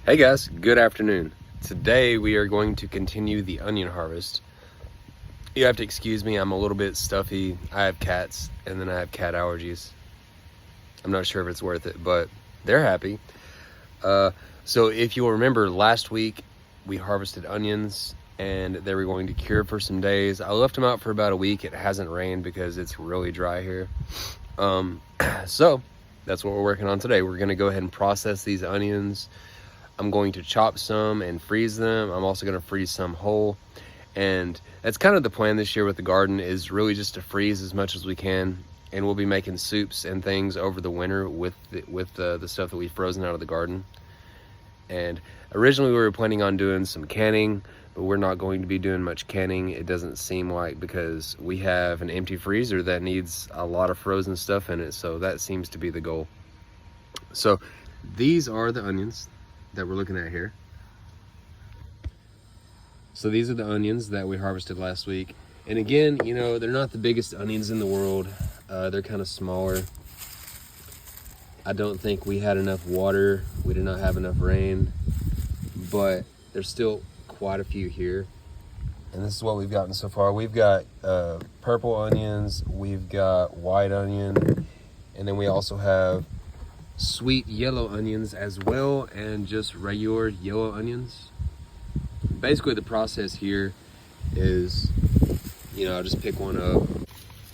Hey guys, good afternoon. Today we are going to continue the onion harvest. You have to excuse me, I'm a little bit stuffy. I have cats and then I have cat allergies. I'm not sure if it's worth it, but they're happy. So if you'll remember, last week we harvested onions and they were going to cure for some days. I left them out for about a week. It hasn't rained because it's really dry here. So that's what we're working on today. We're gonna go ahead and process these onions. I'm going to chop some and freeze them. I'm also going to freeze some whole. And that's kind of the plan this year with the garden, is really just to freeze as much as we can. And we'll be making soups and things over the winter with the stuff that we've frozen out of the garden. And originally we were planning on doing some canning, but we're not going to be doing much canning. It doesn't seem like, because we have an empty freezer that needs a lot of frozen stuff in it. So that seems to be the goal. So these are the onions that we're looking at here. So these are the onions that we harvested last week. And again, you know, they're not the biggest onions in the world. They're kind of smaller. I don't think we had enough water. We did not have enough rain, but there's still quite a few here. And this is what we've gotten so far. We've got purple onions, we've got white onion, and then we also have sweet yellow onions as well, and just regular yellow onions. Basically the process here is, you know, I'll just pick one up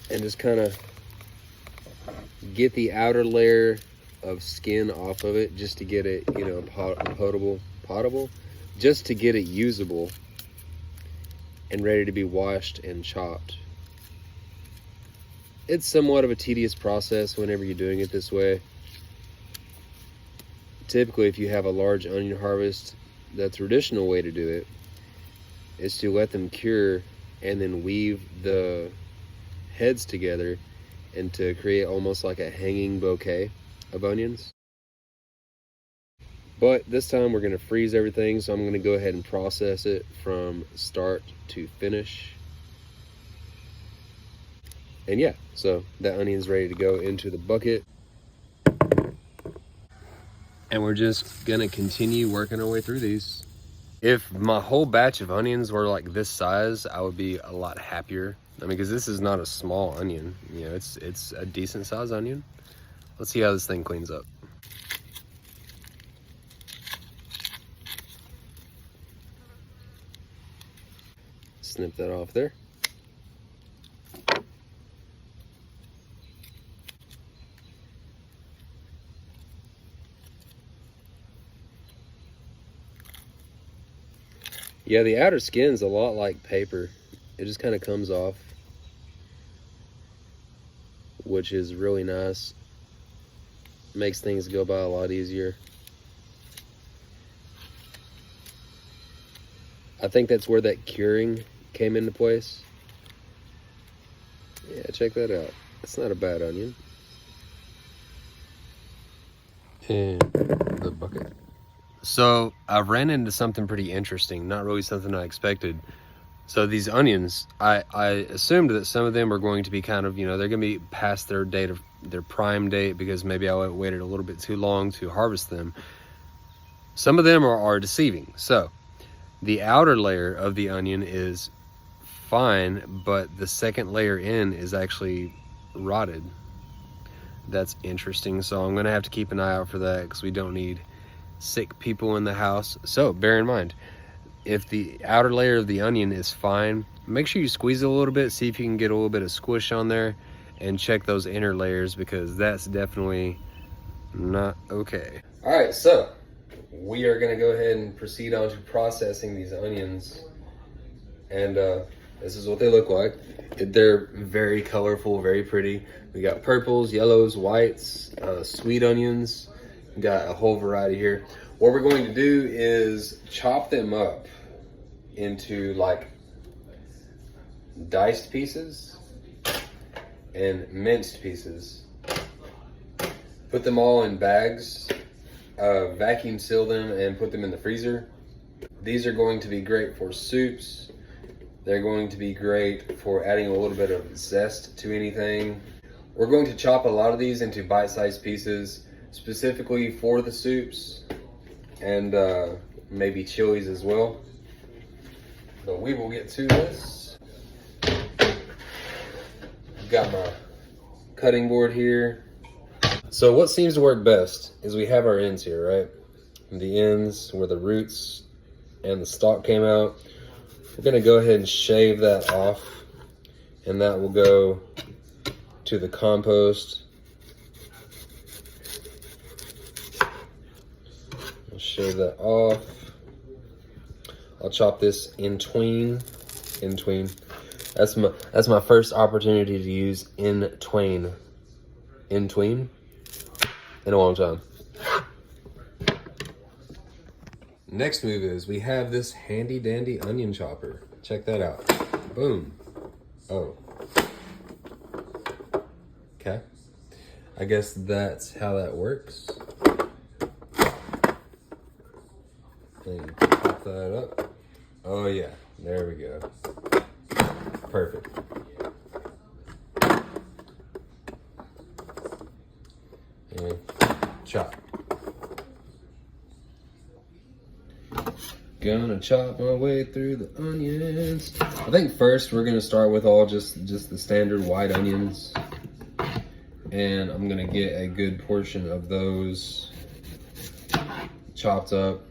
and just kind of get the outer layer of skin off of it, just to get it, you know, potable, just to get it usable and ready to be washed and chopped. It's somewhat of a tedious process whenever you're doing it this way. Typically, if you have a large onion harvest, the traditional way to do it is to let them cure and then weave the heads together and to create almost like a hanging bouquet of onions. But this time we're going to freeze everything, so I'm going to go ahead and process it from start to finish. And yeah, so that onion's ready to go into the bucket. And we're just gonna continue working our way through these. If my whole batch of onions were like this size, I would be a lot happier. I mean, because this is not a small onion, you know, it's a decent size onion. Let's see how this thing cleans up. Snip that off there. Yeah, the outer skin's a lot like paper. It just kind of comes off, which is really nice. Makes things go by a lot easier. I think that's where that curing came into place. Yeah, check that out. It's not a bad onion. And the bucket. So I ran into something pretty interesting, not really something I expected. So these onions, I assumed that some of them are going to be kind of, you know, they're going to be past their date of their prime date, because maybe I waited a little bit too long to harvest them. Some of them are deceiving. So the outer layer of the onion is fine, but the second layer in is actually rotted. That's interesting. So I'm going to have to keep an eye out for that, because we don't need sick people in the house. So bear in mind, if the outer layer of the onion is fine, make sure you squeeze it a little bit, see if you can get a little bit of squish on there, and check those inner layers, because that's definitely not okay. All right, so we are going to go ahead and proceed on to processing these onions. And this is what they look like. They're very colorful, very pretty. We got purples, yellows, whites, sweet onions. We got a whole variety here. What we're going to do is chop them up into like diced pieces and minced pieces. Put them all in bags, vacuum seal them, and put them in the freezer. These are going to be great for soups. They're going to be great for adding a little bit of zest to anything. We're going to chop a lot of these into bite-sized pieces, specifically for the soups. and maybe chilies as well. But we will get to this. Got my cutting board here. So what seems to work best is we have our ends here, right? The ends where the roots and the stalk came out. We're gonna go ahead and shave that off, and that will go to the compost. I'll shave that off. I'll chop this in tween. That's my first opportunity to use in tween in a long time. Next move is we have this handy dandy onion chopper. Check that out. Boom. Oh. Okay. I guess that's how that works. And pop that up. Oh yeah, there we go. Perfect. And chop. Gonna chop my way through the onions. I think first we're gonna start with all just the standard white onions. And I'm gonna get a good portion of those chopped up.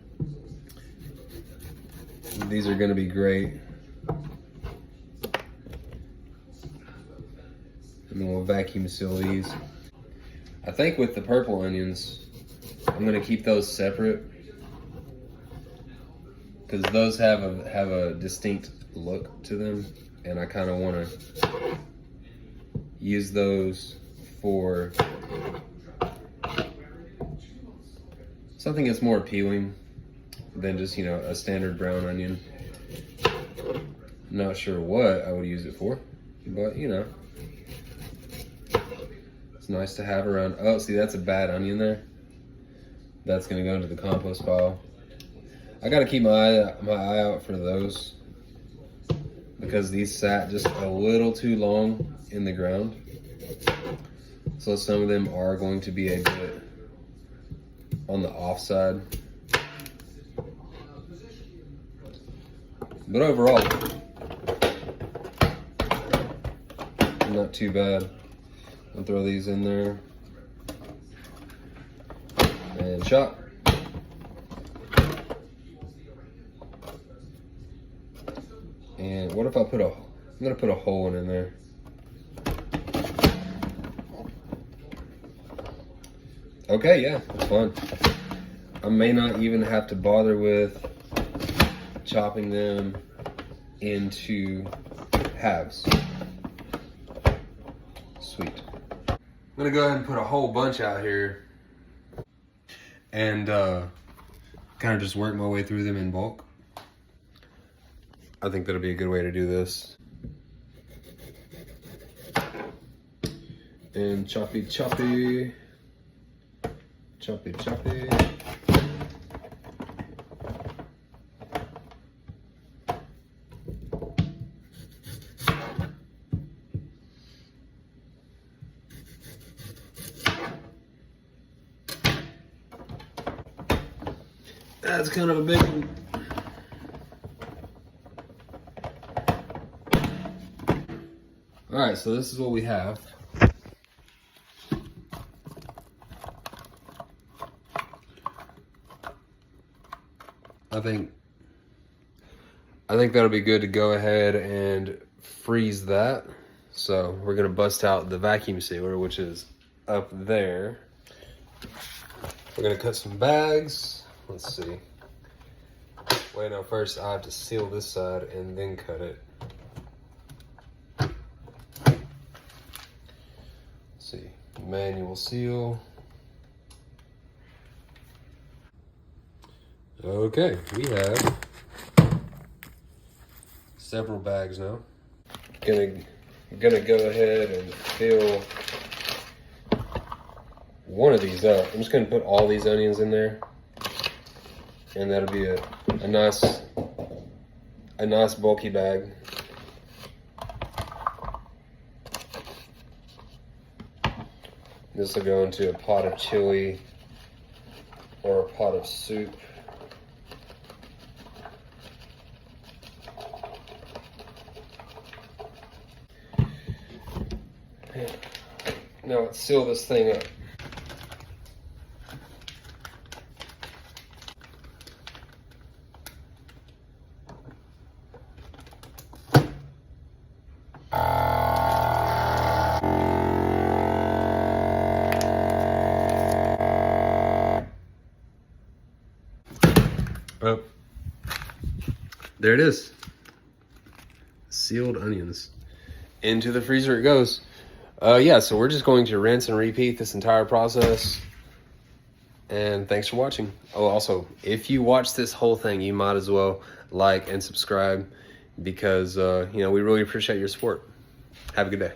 These are gonna be great. And then we'll vacuum seal these. I think with the purple onions, I'm gonna keep those separate because those have a distinct look to them, and I kind of want to use those for something that's more appealing than just, you know, a standard brown onion. I'm not sure what I would use it for, but you know, it's nice to have around. Oh, see, that's a bad onion there. That's gonna go into the compost pile. I gotta keep my eye out for those because these sat just a little too long in the ground. So some of them are going to be a bit on the offside. But overall, not too bad. I'll throw these in there and chop. And what if I I'm gonna put a whole one in there. Okay, yeah, that's fine. I may not even have to bother with chopping them into halves. Sweet. I'm gonna go ahead and put a whole bunch out here and kind of just work my way through them in bulk. I think that'll be a good way to do this. And choppy. That's kind of a big one. All right, so this is what we have. I think that'll be good to go ahead and freeze that. So we're gonna bust out the vacuum sealer, which is up there. We're gonna cut some bags. Let's see. Wait, no, first I have to seal this side and then cut it. See, manual seal. Okay, we have several bags now. Gonna go ahead and fill one of these up. I'm just gonna put all these onions in there, and that'll be a nice bulky bag. This will go into a pot of chili or a pot of soup. Now let's seal this thing up. Oh, there it is. Sealed onions. Into the freezer it goes. Yeah, so we're just going to rinse and repeat this entire process. And thanks for watching. Oh, also, if you watch this whole thing, you might as well like and subscribe because, you know, we really appreciate your support. Have a good day.